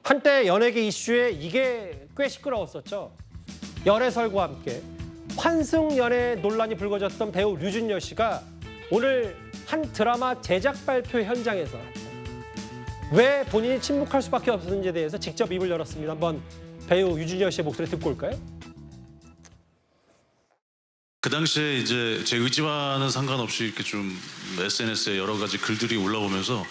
한때 연예계 이슈에 이게 꽤 시끄러웠었죠. 열애설과 함께 환승연애 논란이 불거졌던 배우 류준열 씨가 오늘 한 드라마 제작 발표 현장에서 왜 본인이 침묵할 수밖에 없었는지에 대해서 직접 입을 열었습니다. 한번 배우 류준열 씨의 목소리 듣고 올까요? 그 당시에 이제 제 의지와는 상관없이 이렇게 좀 SNS에 여러 가지 글들이 올라오면서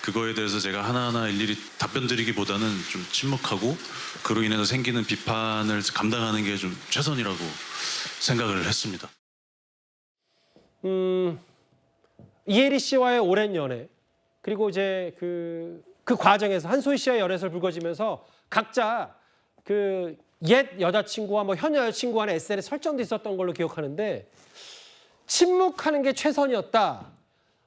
그거에 대해서 제가 하나하나 일일이 답변 드리기보다는 좀 침묵하고 그로 인해서 생기는 비판을 감당하는 게 좀 최선이라고 생각을 했습니다. 이혜리 씨와의 오랜 연애 그리고 이제 그 과정에서 한소희 씨와의 열애설 불거지면서 각자 그 옛 여자친구와 뭐 현 여자친구 간의 SNS 설정도 있었던 걸로 기억하는데 침묵하는 게 최선이었다.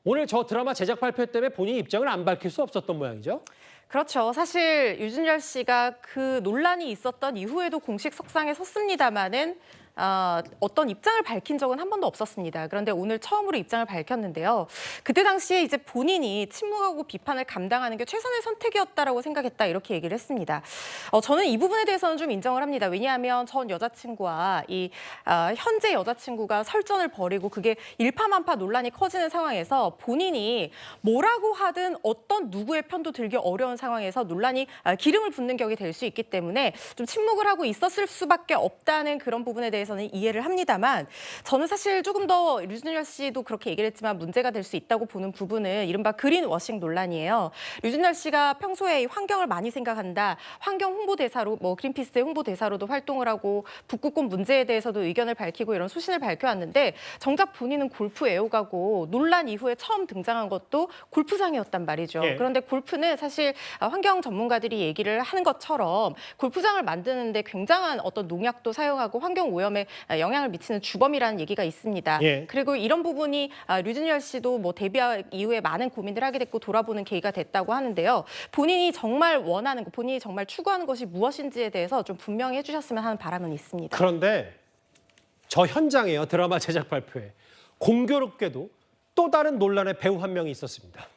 오늘 저 드라마 제작 발표 때문에 본인 입장을 안 밝힐 수 없었던 모양이죠. 그렇죠. 사실 유준열 씨가 그 논란이 있었던 이후에도 공식 석상에 섰습니다마는 어떤 입장을 밝힌 적은 한 번도 없었습니다. 그런데 오늘 처음으로 입장을 밝혔는데요. 그때 당시에 이제 본인이 침묵하고 비판을 감당하는 게 최선의 선택이었다라고 생각했다 이렇게 얘기를 했습니다. 저는 이 부분에 대해서는 좀 인정을 합니다. 왜냐하면 전 여자친구와 이 현재 여자친구가 설전을 벌이고 그게 일파만파 논란이 커지는 상황에서 본인이 뭐라고 하든 어떤 누구의 편도 들기 어려운 상황에서 논란이 기름을 붓는 격이 될 수 있기 때문에 좀 침묵을 하고 있었을 수밖에 없다는 그런 부분에 대해서는 이해를 합니다만 저는 사실 조금 더 류준열 씨도 그렇게 얘기를 했지만 문제가 될 수 있다고 보는 부분은 이른바 그린워싱 논란이에요. 류준열 씨가 평소에 환경을 많이 생각한다. 환경 홍보대사로 뭐 그린피스의 홍보대사로도 활동을 하고 북극곰 문제에 대해서도 의견을 밝히고 이런 소신을 밝혀왔는데 정작 본인은 골프 애호가고 논란 이후에 처음 등장한 것도 골프장이었단 말이죠. 예. 그런데 골프는 사실 환경 전문가들이 얘기를 하는 것처럼 골프장을 만드는데 굉장한 어떤 농약도 사용하고 환경 오염 영향을 미치는 주범이라는 얘기가 있습니다. 예. 그리고 이런 부분이 류준열 씨도 뭐 데뷔 이후에 많은 고민을 하게 됐고 돌아보는 계기가 됐다고 하는데요. 본인이 정말 원하는 것, 본인이 정말 추구하는 것이 무엇인지에 대해서 좀 분명히 해주셨으면 하는 바람은 있습니다. 그런데 저 현장에요. 드라마 제작 발표에 공교롭게도 또 다른 논란의 배우 한 명이 있었습니다.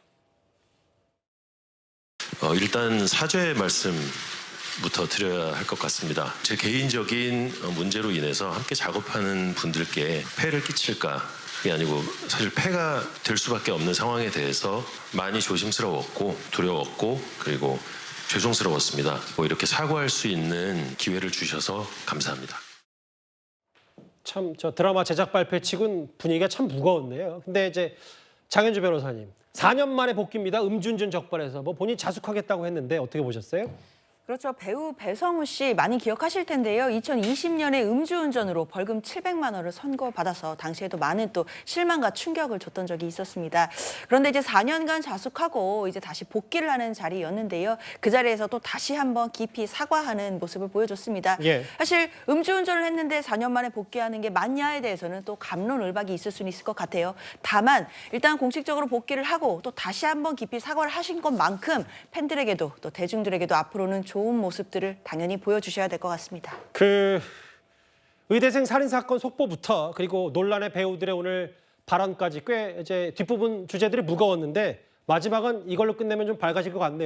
일단 사죄의 말씀부터 드려야 할 것 같습니다. 제 개인적인 문제로 인해서 함께 작업하는 분들께 폐를 끼칠까? 그게 아니고 사실 폐가 될 수밖에 없는 상황에 대해서 많이 조심스러웠고 두려웠고 그리고 죄송스러웠습니다. 이렇게 사과할 수 있는 기회를 주셔서 감사합니다. 참 저 드라마 제작 발표 치곤 분위기가 참 무거웠네요. 근데 이제 장현주 변호사님 4년 만에 복귀입니다. 음주운전 적발해서 뭐 본인 자숙하겠다고 했는데 어떻게 보셨어요? 그렇죠. 배우 배성우 씨 많이 기억하실 텐데요. 2020년에 음주운전으로 벌금 700만 원을 선고받아서 당시에도 많은 또 실망과 충격을 줬던 적이 있었습니다. 그런데 이제 4년간 자숙하고 이제 다시 복귀를 하는 자리였는데요. 그 자리에서 또 다시 한번 깊이 사과하는 모습을 보여줬습니다. 예. 사실 음주운전을 했는데 4년 만에 복귀하는 게 맞냐에 대해서는 또 갑론을박이 있을 수는 있을 것 같아요. 다만 일단 공식적으로 복귀를 하고 또 다시 한번 깊이 사과를 하신 것만큼 팬들에게도 또 대중들에게도 앞으로는 좋은 모습들을 당연히 보여주셔야 될 것 같습니다. 그 의대생 살인 사건 속보부터 그리고 논란의 배우들의 오늘 발언까지 꽤 이제 뒷부분 주제들이 무거웠는데 마지막은 이걸로 끝내면 좀 밝아질 것 같네요.